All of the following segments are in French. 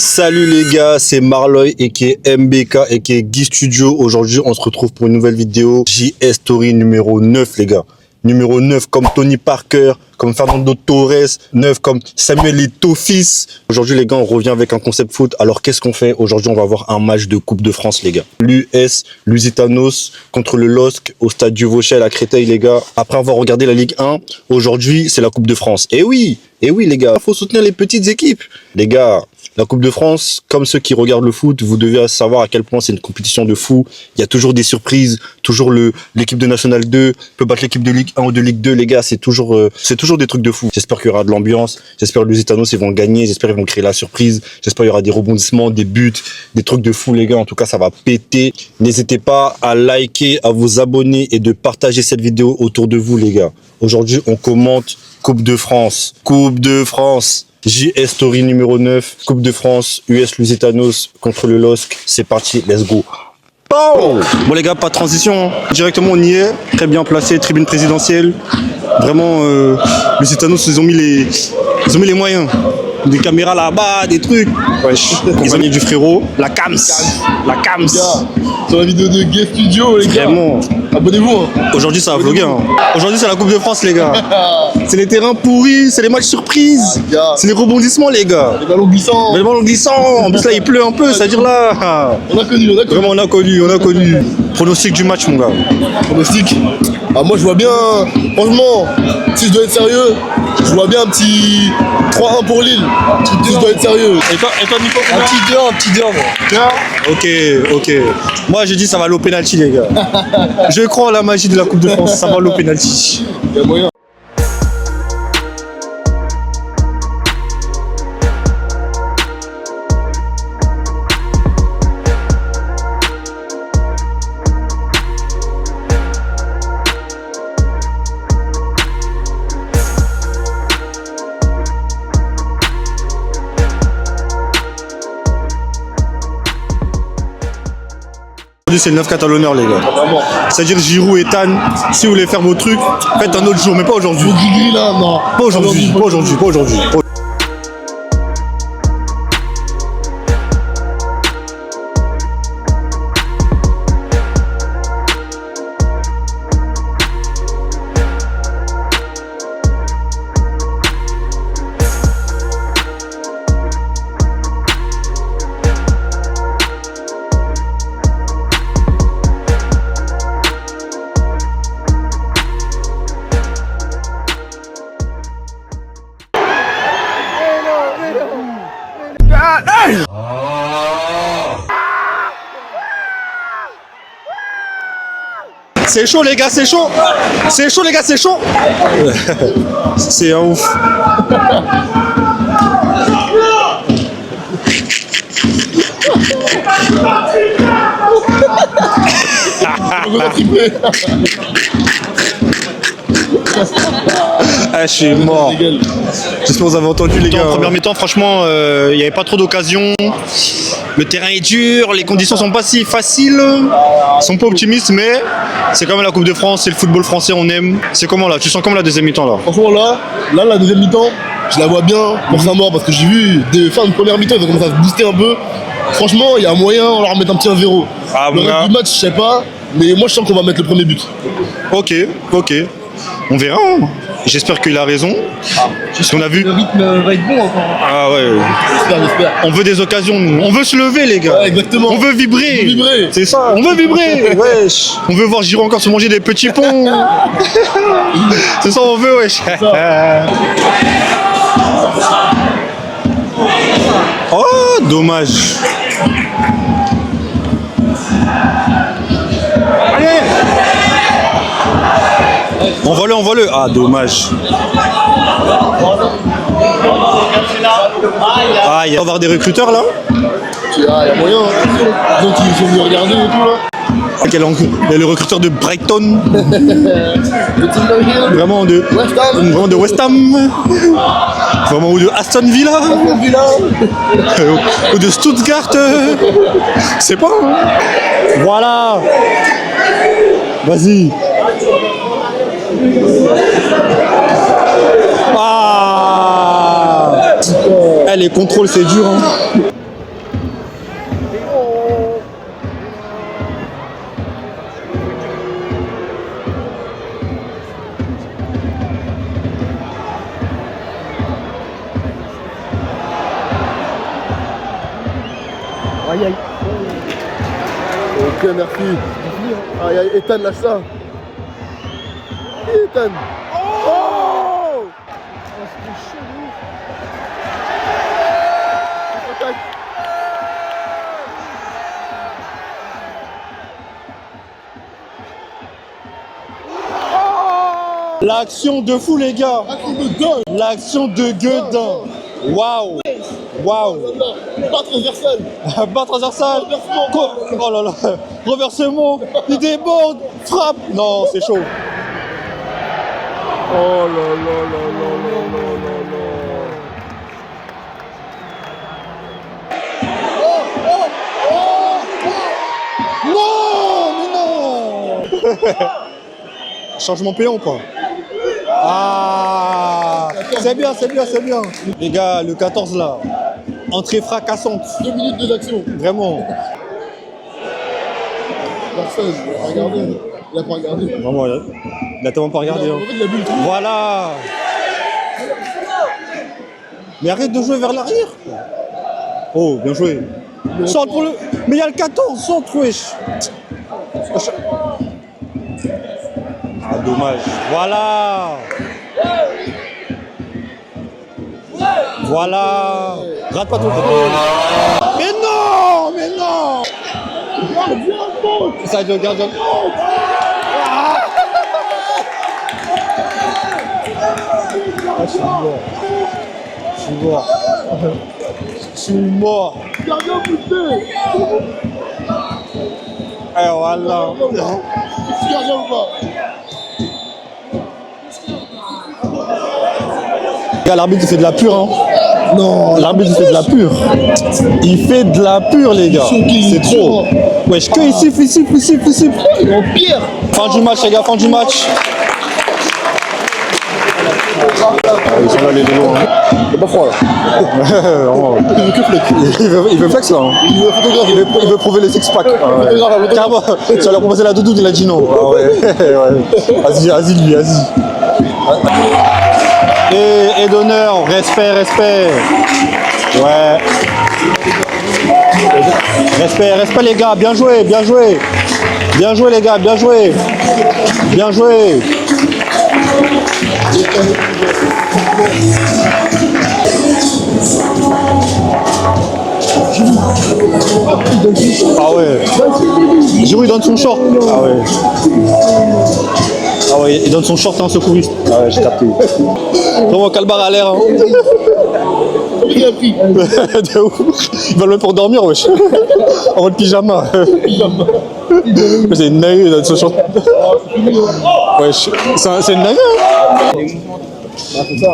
Salut les gars, c'est Marloy aka MBK aka Guy Studio. Aujourd'hui, on se retrouve pour une nouvelle vidéo. JS Story numéro 9 les gars. Numéro 9 comme Tony Parker, comme Fernando Torres, 9 comme Samuel Eto'o-Fils. Aujourd'hui les gars, on revient avec un concept foot. Alors qu'est-ce qu'on fait? Aujourd'hui, on va avoir un match de Coupe de France les gars. L'US Lusitanos contre le LOSC au stade du Vauchel à Créteil les gars. Après avoir regardé la Ligue 1, aujourd'hui, c'est la Coupe de France. Et oui les gars, faut soutenir les petites équipes. Les gars, la Coupe de France, comme ceux qui regardent le foot, vous devez savoir à quel point c'est une compétition de fou. Il y a toujours des surprises, toujours l'équipe de National 2 peut battre l'équipe de Ligue 1 ou de Ligue 2, les gars, c'est toujours des trucs de fou. J'espère qu'il y aura de l'ambiance, j'espère que les Lusitanos ils vont gagner, j'espère qu'ils vont créer la surprise, j'espère qu'il y aura des rebondissements, des buts, des trucs de fou les gars, en tout cas ça va péter. N'hésitez pas à liker, à vous abonner et de partager cette vidéo autour de vous les gars. Aujourd'hui, on commente Coupe de France. Coupe de France. JS Story numéro 9. Coupe de France. US Lusitanos contre le LOSC. C'est parti. Let's go. Bon les gars, pas de transition. Directement, on y est. Très bien placé. Tribune présidentielle. Vraiment, Lusitanos, ils ont mis les moyens. Des caméras là-bas, des trucs. Wesh. Ils ont mis du frérot. La Cams. La Cams. Sur la vidéo de Guy Studio, les gars. Vraiment. Abonnez-vous. Hein. Aujourd'hui, ça va vlogger. Hein. Aujourd'hui, c'est la Coupe de France, les gars. C'est les terrains pourris, c'est les matchs surprises. C'est les rebondissements, les gars. Les ballons glissants. Les ballons glissants. En plus, là, il pleut un peu, c'est-à-dire là. On a connu. Vraiment, on a connu. Pronostic du match, mon gars. Pronostic. Ah, moi, je vois bien. Franchement, si je dois être sérieux, je vois bien un petit 3-1 pour Lille. Si je dois être sérieux. Et toi Nico, Un petit 2, moi. Ok. Moi, je dis ça va aller au pénalty, les gars. Je crois en la magie de la Coupe de France, ça va aller au pénalty. Il y a moyen. C'est le 9 catalonneur les gars. C'est-à-dire Giroud et Tan, si vous voulez faire vos trucs, faites un autre jour, mais pas aujourd'hui. Gris là, non. Pas aujourd'hui. C'est chaud les gars, c'est chaud. C'est un ouf. Ah, je suis mort. J'espère que vous avez entendu les gars. En première mi-temps, franchement, il n'y avait pas trop d'occasions. Le terrain est dur, les conditions sont pas si faciles. Ils sont pas optimistes, mais c'est quand même la Coupe de France, c'est le football français, on aime. C'est comment là? Tu sens comment la deuxième mi-temps là? Franchement là, la deuxième mi-temps, je la vois bien pour Saint-Maur parce que j'ai vu des fins de première mi-temps, ils ont commencé à se booster un peu. Franchement, il y a moyen, on leur mettre un petit 1-0. Ah, le reste du match, je sais pas, mais moi je sens qu'on va mettre le premier but. Ok. On verra. Hein. J'espère qu'il a raison. Parce qu'on a vu. Le rythme va être bon encore. Ah ouais. J'espère. On veut des occasions, nous. On veut se lever, les gars. Ouais, exactement. On veut vibrer. C'est ça. On veut vibrer. Wesh. On veut voir Giroud encore se manger des petits ponts. C'est ça, on veut, wesh. Oh, dommage. Envoie-le. Ah, dommage. Ah, il va y avoir des recruteurs là? Il y a moyen. Donc ils sont venus regarder et tout là. Il y a le recruteur de Brighton. Vraiment de West Ham. Vraiment ou de Aston Villa. Ou de Stuttgart. C'est pas. Hein. Voilà. Vas-y. Ah. Les contrôles c'est dur. Hein. Aïe aïe. Ok, merci. Aïe aïe, Ethan, lâche ça. Ethan. Oh! C'était chaud de ouf. Attaque. L'action de fou, les gars. L'action de Guedin. Waouh. Waouh. Pas transversal. Bas transversal. Oh là là. Reversement. Il déborde. Frappe. Non, c'est chaud. Oh là là là là là là là là. Non, mais non. Changement payant ou pas? Ah, c'est bien, c'est bien, c'est bien. Les gars, le 14 là, entrée fracassante. 2 minutes de l'action. Vraiment. Personne, il a pas regardé. Il a pas regardé. Vraiment, il a tellement pas regardé. En Hein. fait, il a vu le trou. Voilà. Mais arrête de jouer vers l'arrière. Oh, bien joué. Centre pour le. Mais il y a le 14, centre, wesh. Ah, dommage. Voilà. Voilà. Rate pas ton contrôle. Mais non, mais non. Ça de gardien. Ah, je suis mort. Je suis mort. Je suis mort. Gardien poussé. Eh voilà. Gardien ou pas? Gars, l'arbitre il fait de la pure, hein. Non, l'arbitre il fait de la pure. Il fait de la pure, les gars. C'est trop. Wesh, que il siffle, il siffle, il siffle, il siffle. En pire. Fin du match, les gars, fin du match. Ils sont là, les vélos. Hein. Il a pas froid là. Vraiment. Il veut que flex. Il veut flex là. Hein. Il veut photographe. Il veut prouver les six-pack. Ah, ouais. Carrément, tu vas leur proposer la doudoune, il a dit non. Ah ouais. Ouais. Vas-y, lui, vas-y. Et d'honneur, respect, respect. Ouais. Respect les gars, bien joué, bien joué. Bien joué les gars, bien joué. Bien joué. Ah ouais. Giroud il donne son short. Ah ouais. Ah ouais, il donne son short à un secouriste. Ah ouais, j'ai capté. Vraiment Calbar a l'air. Hein. Il a pris. De ouf. Il va le mettre pour dormir, wesh. En mode pyjama. C'est une dinguerie, il donne son short. Wesh, c'est une dinguerie. Hein. Ah, c'est ça.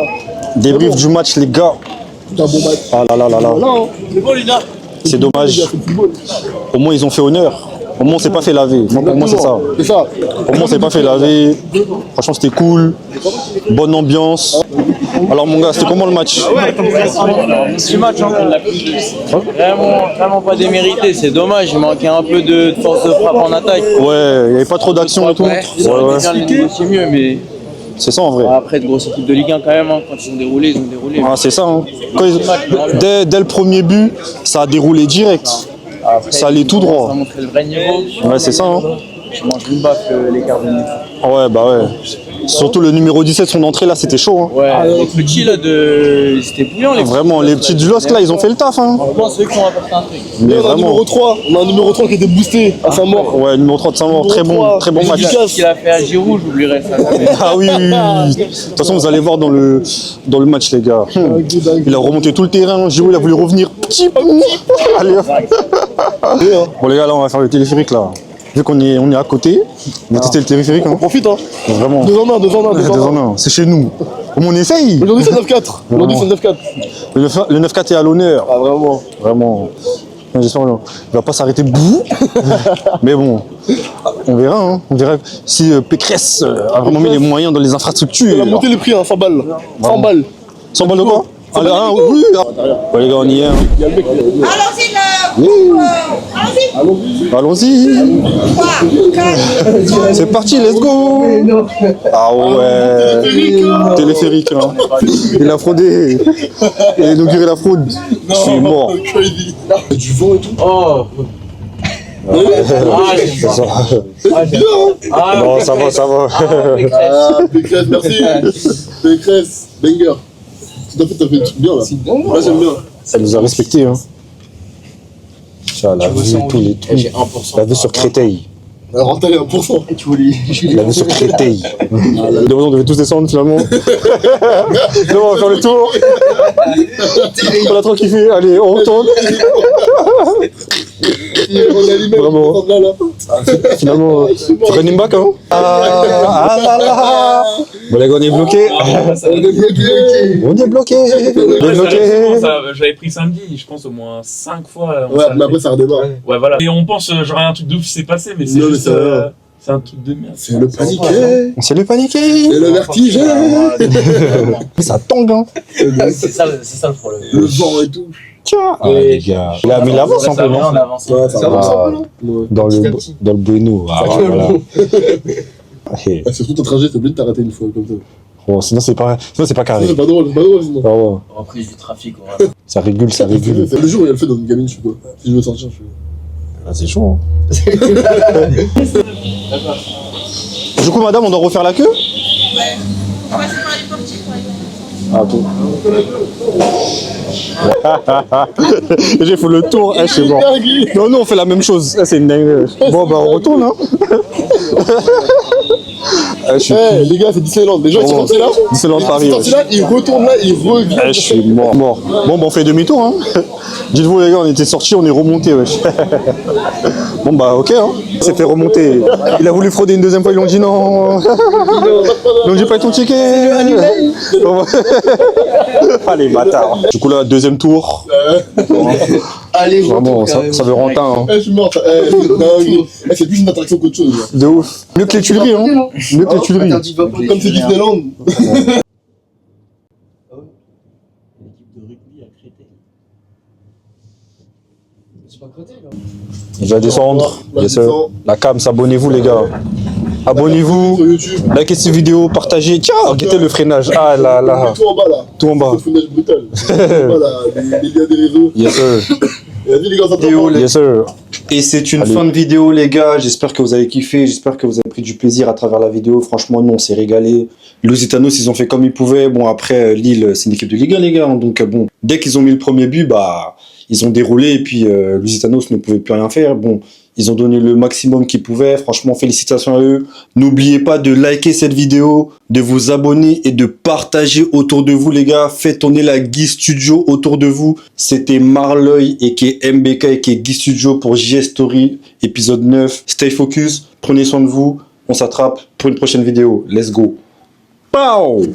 Débrief du match, les gars. C'est un bon match. Ah là là là là. Non. C'est bon, Lina. C'est dommage. Au moins, ils ont fait honneur. Au moins, on s'est pas fait laver. Moi, pour moi, c'est ça. C'est ça. Au moins, on s'est pas fait laver. Franchement, c'était cool. Bonne ambiance. Alors, mon gars, c'était comment le match? Ce match, hein. Vraiment pas démérité. C'est dommage. Il manquait un peu de force de frappe en attaque. Ouais, il n'y avait pas trop d'action et tout. Ouais, c'est mieux, mais C'est ça en vrai. après, de grosses équipes de Ligue 1 quand même. Hein. Quand ils ont déroulé, ils ont déroulé. Ah, c'est ça. Hein. Dès le premier but, ça a déroulé direct. Après, Ça allait tout droit. Ça a montré le vrai niveau. Ouais, c'est ça. Hein. Je mange une baffe l'écart de niveau. Ouais, bah ouais. Surtout le numéro 17, son entrée là, c'était chaud. Hein. Ouais, les petits là c'était bouillant les petits. Vraiment, les petits du LOSC là, ils ont fait le taf. Hein. Je pense ceux qui ont apporté un truc. Mais On a un vraiment. numéro 3. On a un numéro 3 qui était boosté à sa mort. Ouais, numéro 3 de Saint-Maur, très bon match. Efficace. Ce qu'il a fait à Giroud, j'oublierai ça jamais. Ah oui, oui, oui. De toute façon, vous allez voir dans le match, les gars. Il a remonté tout le terrain. Giroud, il a voulu revenir. Petit peu. Allez, hop. Bon, les gars, là, on va faire le téléphérique, là. Vu qu'on est à côté, on va tester le téléphérique. Hein. On profite, hein. Vraiment. 2 en 1, 2 en 1, 2 2 en 1. en 1. C'est chez nous. Comme on essaye. Aujourd'hui, c'est 9-4. Aujourd'hui, c'est 9-4. Le 9-4 est à l'honneur. Ah, vraiment. Vraiment. J'espère qu'il ne va pas s'arrêter bout. Mais bon, on verra. Hein. On verra si Pécresse a vraiment mis les moyens dans les infrastructures. On a monté les prix, hein, 100 balles. 100 balles. 100 balles de quoi? Ah, oui. Ouais, les gars, on y est. Hein. Il y a le mec qui a Allons-y, Allons-y. C'est parti, let's go. Ah ouais. Téléphérique. Hein. Il a fraudé. Il a inauguré la fraude. Je suis mort. Crazy. Du vent et tout. Oh. Non, ça va, ça va. Pécresse, merci. Pécresse, banger. Tout à fait, t'as fait un truc bien là. Moi j'aime bien. Elle nous a respectés. Hein. Tiens, la vue, tous les trucs. J'ai 1%. La vue sur Créteil. Alors rentre les 1%. La vue sur Créteil. On devait tous descendre finalement. Non, on va faire le tour. On a trop kiffé. Allez, on retourne. On a l'image Vraiment. là. Finalement, tu connais Mbaka, hein? Ah là là. Bon, les gars, on est bloqués. On est bloqué. On est bloqués. On est bloqués. J'avais pris samedi, je pense au moins 5 fois. Ouais, mais après ça redémarre. Ouais, voilà. Et on pense, genre, un truc de ouf qui s'est passé, mais c'est Non, mais juste. c'est rien. C'est un truc de merde. C'est le paniqué. C'est le paniqué. C'est le vertige. Ça tangue, hein. C'est ça le problème. Le vent et tout. Tiens. Ah, les gars. Il a mis l'avance un peu, non? On avance. Ouais, ça avance un peu là. Ouais. Dans le bueno. Ah, voilà. Hey. Ah, surtout ton trajet, t'es obligé de t'arrêter une fois comme ça. Bon, sinon, c'est pas carré. C'est pas drôle sinon. Ah ouais. Reprise du trafic, ouais. Ça régule, ça régule. Le jour où il y a le fait dans une gamine, je fais quoi? Si je veux sortir, je fais. Ah, c'est chaud. Hein. Du coup, madame, on doit refaire la queue? Ouais. On va séparer les portiques, par exemple. Ah, tout. J'ai fait le tour, je suis mort. Non, non, on fait la même chose. C'est une dingue. Bon, bah, on retourne, hein. Je suis Eh les gars, c'est Disneyland. Les gens ils sont sortis là. Disneyland Ils Paris. sont sortis là, ils retournent là, ils reviennent. Je suis mort. Bon, bah, on fait demi-tour, hein. Dites-vous, les gars, on était sortis, on est remonté, wesh. Bon, bah, ok, hein. Il s'est fait remonter. Il a voulu frauder une deuxième fois, ils lui ont dit non. Ils lui ont dit pas ton ticket. Allez, bâtard. Du coup, là, deuxième tour. Allez, Vraiment, ça veut rentrer, hein. Eh, je suis mort. Eh, dingue. Eh, c'est plus une attraction qu'autre chose. Là. De ouf. Mieux que les Tuileries, hein. Mieux que les Tuileries. Comme c'est Disneyland. Il va descendre. Ouais, Yes, sir. descend. La cam, abonnez-vous, les gars. Abonnez-vous. Sur YouTube. Likez cette vidéo, partagez. Tiens, regardez le freinage. Ah là là. Tout en bas là. Tout en bas. C'est le freinage brutal. Tout en bas là, les liens des réseaux. Yes, sir. Et vas-y les gars, ça te Yes, sir. Et c'est une fin de vidéo, les gars. J'espère que vous avez kiffé. J'espère que vous avez pris du plaisir à travers la vidéo. Franchement, nous, on s'est régalé. Lusitanos, ils ont fait comme ils pouvaient. Bon, après, Lille, c'est une équipe de Ligue 1, les gars. Donc, bon, dès qu'ils ont mis le premier but, bah, ils ont déroulé. Et puis, Lusitanos ne pouvait plus rien faire. Bon, ils ont donné le maximum qu'ils pouvaient. Franchement, félicitations à eux. N'oubliez pas de liker cette vidéo, de vous abonner et de partager autour de vous, les gars. Faites tourner la Guy Studio autour de vous. C'était Marloy et qui est MBK et qui est Guy Studio pour JS Story, épisode 9. Stay focus. Prenez soin de vous. On s'attrape pour une prochaine vidéo. Let's go. Pow!